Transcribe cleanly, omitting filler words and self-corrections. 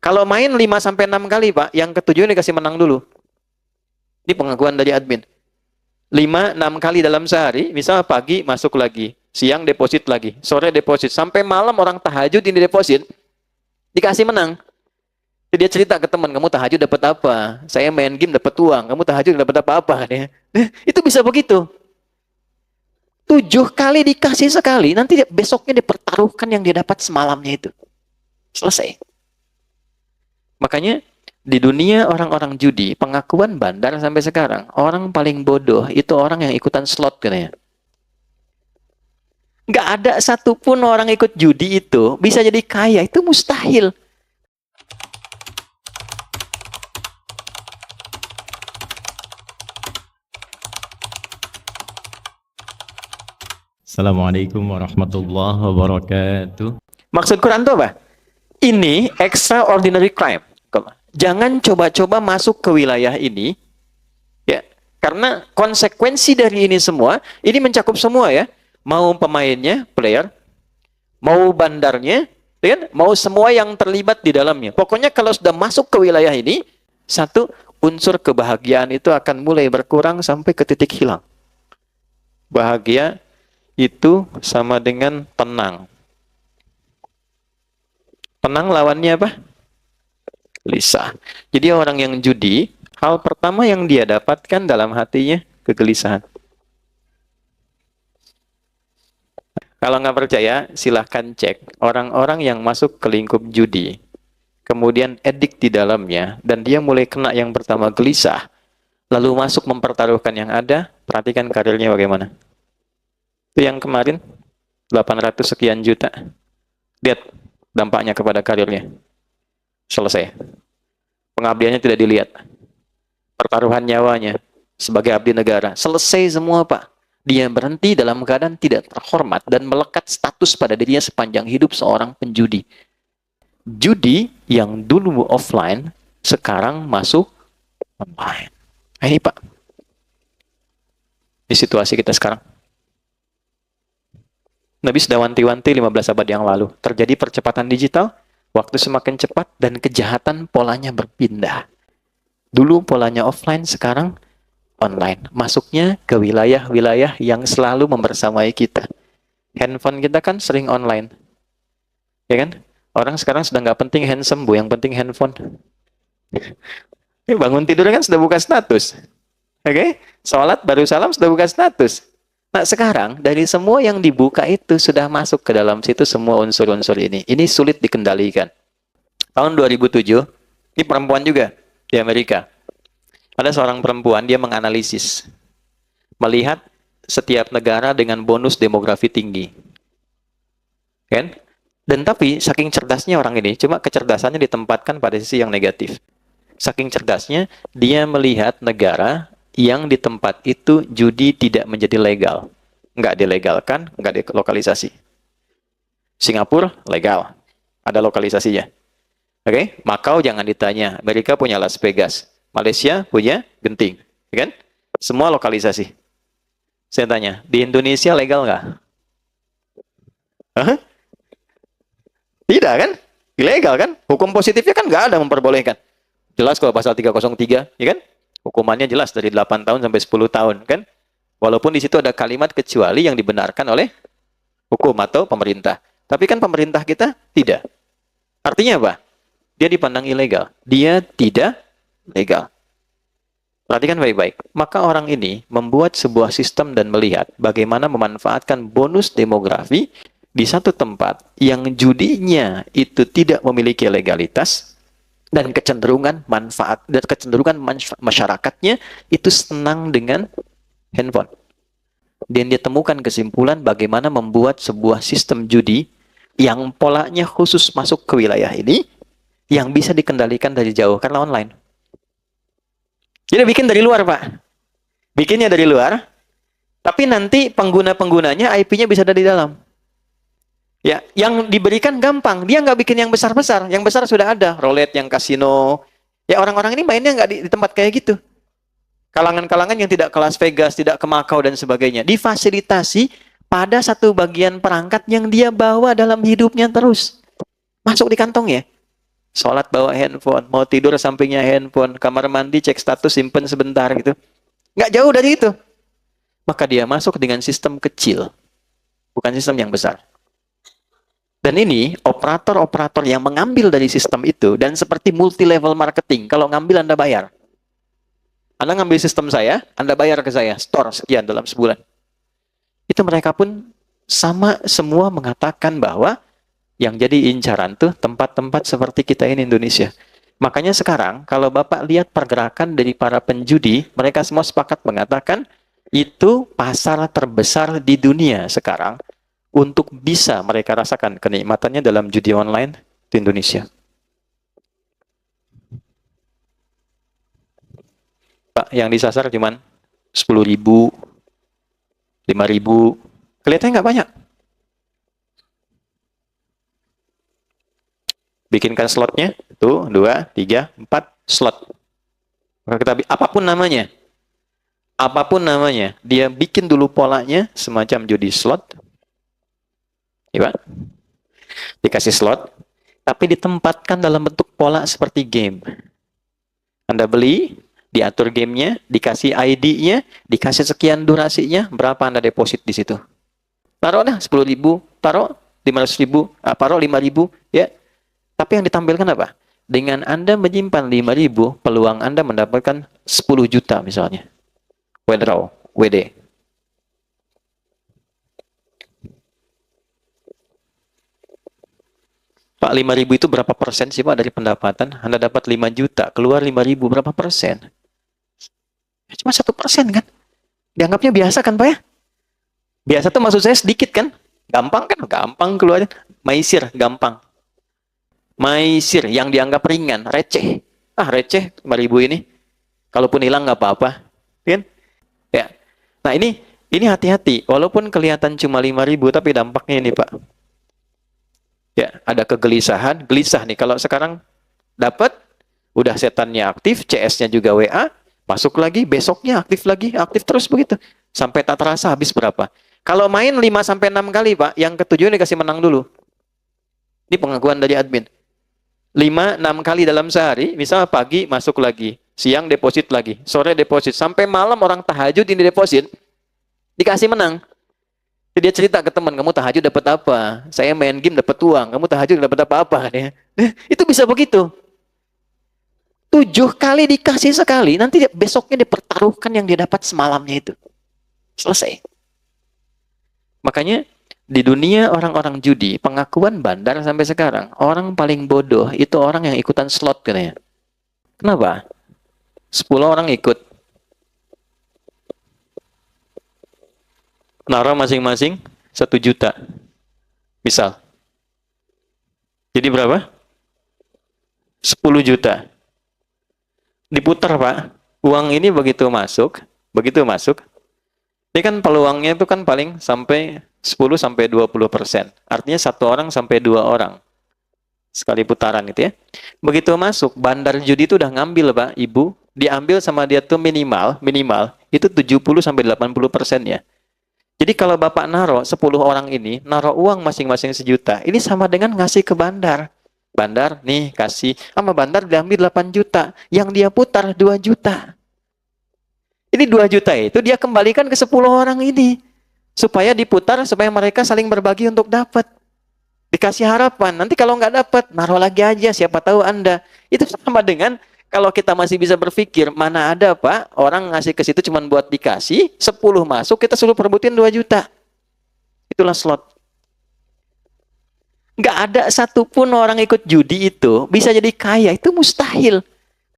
Kalau main 5-6 kali, Pak, yang ketujuh dikasih menang dulu. Ini pengakuan dari admin. 5-6 kali dalam sehari, misal pagi masuk lagi, siang deposit lagi, sore deposit, sampai malam orang tahajud ini deposit, dikasih menang. Jadi dia cerita ke teman, kamu tahajud dapat apa? Saya main game dapat uang, kamu tahajud dapat apa-apa? Itu bisa begitu. 7 kali dikasih sekali, nanti besoknya dipertaruhkan yang dia dapat semalamnya itu. Selesai. Makanya di dunia orang-orang judi, pengakuan bandar sampai sekarang, orang paling bodoh itu orang yang ikutan slot katanya. Nggak ada satupun orang ikut judi itu bisa jadi kaya, itu mustahil. Assalamualaikum warahmatullahi wabarakatuh. Maksud Quran itu apa? Ini extraordinary crime. Jangan coba-coba masuk ke wilayah ini, ya, karena konsekuensi dari ini semua, ini mencakup semua ya, mau pemainnya, player, mau bandarnya, ya, mau semua yang terlibat di dalamnya. Pokoknya kalau sudah masuk ke wilayah ini, satu, unsur kebahagiaan itu akan mulai berkurang sampai ke titik hilang. Bahagia itu sama dengan tenang. Tenang lawannya apa? Gelisah. Jadi orang yang judi, hal pertama yang dia dapatkan dalam hatinya kegelisahan. Kalau nggak percaya, silahkan cek orang-orang yang masuk ke lingkup judi, kemudian edik di dalamnya, dan dia mulai kena yang pertama gelisah, lalu masuk mempertaruhkan yang ada, perhatikan karirnya bagaimana. Itu yang kemarin, 800 sekian juta. Lihat dampaknya kepada karirnya. Selesai. Pengabdiannya tidak dilihat. Pertaruhan nyawanya sebagai abdi negara. Selesai semua, Pak. Dia berhenti dalam keadaan tidak terhormat dan melekat status pada dirinya sepanjang hidup seorang penjudi. Judi yang dulu offline, sekarang masuk online. Nah, ini, Pak. Di situasi kita sekarang. Nabi sudah wanti-wanti 15 abad yang lalu. Terjadi percepatan digital, waktu semakin cepat, dan kejahatan polanya berpindah. Dulu polanya offline, sekarang online. Masuknya ke wilayah-wilayah yang selalu membersamai kita. Handphone kita kan sering online. Ya kan? Orang sekarang sudah nggak penting handsome, Bu. Yang penting handphone. Bangun tidur kan sudah buka status. Oke? Sholat baru salam sudah buka status. Nah sekarang dari semua yang dibuka itu sudah masuk ke dalam situ semua unsur-unsur ini. Ini sulit dikendalikan. Tahun 2007, ini perempuan juga di Amerika. Ada seorang perempuan, dia menganalisis. Melihat setiap negara dengan bonus demografi tinggi. Kan? Dan tapi saking cerdasnya orang ini, cuma kecerdasannya ditempatkan pada sisi yang negatif. Saking cerdasnya, dia melihat negara yang di tempat itu judi tidak menjadi legal. Nggak dilegalkan, nggak dilokalisasi. Singapura, legal. Ada lokalisasinya. Oke? Macau jangan ditanya. Amerika punya Las Vegas. Malaysia punya Genting. Kan? Semua lokalisasi. Saya tanya, di Indonesia legal nggak? Hah? Tidak kan? Ilegal kan? Hukum positifnya kan nggak ada memperbolehkan. Jelas kalau pasal 303, ya kan? Hukumannya jelas dari 8 tahun sampai 10 tahun, kan? Walaupun di situ ada kalimat kecuali yang dibenarkan oleh hukum atau pemerintah. Tapi kan pemerintah kita tidak. Artinya apa? Dia dipandang ilegal. Dia tidak legal. Perhatikan baik-baik. Maka orang ini membuat sebuah sistem dan melihat bagaimana memanfaatkan bonus demografi di satu tempat yang judinya itu tidak memiliki legalitas, dan kecenderungan manfaat dan kecenderungan masyarakatnya itu senang dengan handphone. Dan dia temukan kesimpulan bagaimana membuat sebuah sistem judi yang polanya khusus masuk ke wilayah ini yang bisa dikendalikan dari jauh karena online. Jadi bikin dari luar, Pak. Bikinnya dari luar, tapi nanti pengguna-penggunanya IP-nya bisa ada di dalam. Ya, yang diberikan gampang. Dia nggak bikin yang besar-besar. Yang besar sudah ada. Roulette, yang kasino. Ya, orang-orang ini mainnya nggak di tempat kayak gitu. Kalangan-kalangan yang tidak ke Las Vegas, tidak ke Macau, dan sebagainya. Difasilitasi pada satu bagian perangkat yang dia bawa dalam hidupnya terus. Masuk di kantongnya. Sholat bawa handphone, mau tidur sampingnya handphone, kamar mandi cek status simpen sebentar gitu. Nggak jauh dari itu. Maka dia masuk dengan sistem kecil, bukan sistem yang besar. Dan ini operator-operator yang mengambil dari sistem itu, dan seperti multi-level marketing, kalau ngambil Anda bayar. Anda ngambil sistem saya, Anda bayar ke saya, store sekian dalam sebulan. Itu mereka pun sama semua mengatakan bahwa yang jadi incaran tuh tempat-tempat seperti kita ini Indonesia. Makanya sekarang kalau Bapak lihat pergerakan dari para penjudi, mereka semua sepakat mengatakan itu pasar terbesar di dunia sekarang untuk bisa mereka rasakan kenikmatannya dalam judi online di Indonesia. Pak, yang disasar cuman 10.000, 5.000, kelihatannya nggak banyak. Bikinkan slotnya, tuh, 2, 3, 4 slot. Maka kita apapun namanya, dia bikin dulu polanya semacam judi slot, ya Pak? Dikasih slot, tapi ditempatkan dalam bentuk pola seperti game. Anda beli, diatur gamenya, dikasih ID-nya, dikasih sekian durasinya, berapa Anda deposit di situ. Taruh dah 10.000, taruh 500.000, taruh 5.000, ya. Tapi yang ditampilkan apa? Dengan Anda menyimpan 5.000, peluang Anda mendapatkan 10 juta misalnya. Withdraw, WD. Pak, 5.000 itu berapa persen sih Pak dari pendapatan? Anda dapat 5 juta, keluar 5.000, berapa persen? Cuma 1% kan? Dianggapnya biasa kan Pak ya? Biasa tuh maksud saya sedikit kan? Gampang kan? Gampang keluarin. Maisir, gampang. Maisir yang dianggap ringan, receh. Ah receh 5.000 ini. Kalaupun hilang nggak apa-apa. Kan? Ya. Nah ini hati-hati. Walaupun kelihatan cuma 5.000, tapi dampaknya ini Pak. Ya, ada kegelisahan, gelisah nih. Kalau sekarang dapat, udah setannya aktif, CS-nya juga WA, masuk lagi, besoknya aktif terus begitu. Sampai tak terasa habis berapa. Kalau main 5-6 kali, Pak, yang ketujuh dikasih menang dulu. Ini pengakuan dari admin. 5-6 kali dalam sehari, misalnya pagi masuk lagi, siang deposit lagi, sore deposit, sampai malam orang tahajud ini deposit, dikasih menang. Dia cerita ke teman, kamu tahajud dapat apa? Saya main game dapat uang, kamu tahajud dapat apa-apa? Itu bisa begitu. 7 kali dikasih sekali, nanti besoknya dipertaruhkan yang dia dapat semalamnya itu. Selesai. Makanya di dunia orang-orang judi, pengakuan bandar sampai sekarang, orang paling bodoh itu orang yang ikutan slot katanya. Kenapa? 10 orang ikut. Naruh masing-masing 1 juta. Misal. Jadi berapa? 10 juta. Diputar, Pak. Uang ini begitu masuk, ini kan peluangnya itu kan paling sampai 10-20%. Artinya 1 orang sampai 2 orang. Sekali putaran itu ya. Begitu masuk, bandar judi itu udah ngambil, Pak, Ibu. Diambil sama dia tuh minimal, itu 70-80% ya. Jadi kalau Bapak naruh 10 orang ini, naruh uang masing-masing 1 juta, ini sama dengan ngasih ke bandar. Bandar, nih kasih. Sama bandar diambil 8 juta. Yang dia putar 2 juta. Ini 2 juta itu dia kembalikan ke 10 orang ini. Supaya diputar, supaya mereka saling berbagi untuk dapat. Dikasih harapan. Nanti kalau nggak dapat, naruh lagi aja. Siapa tahu Anda. Itu sama dengan kalau kita masih bisa berpikir, mana ada Pak, orang ngasih ke situ cuma buat dikasih, 10 masuk, kita suruh perebutin 2 juta. Itulah slot. Nggak ada satupun orang ikut judi itu bisa jadi kaya, itu mustahil.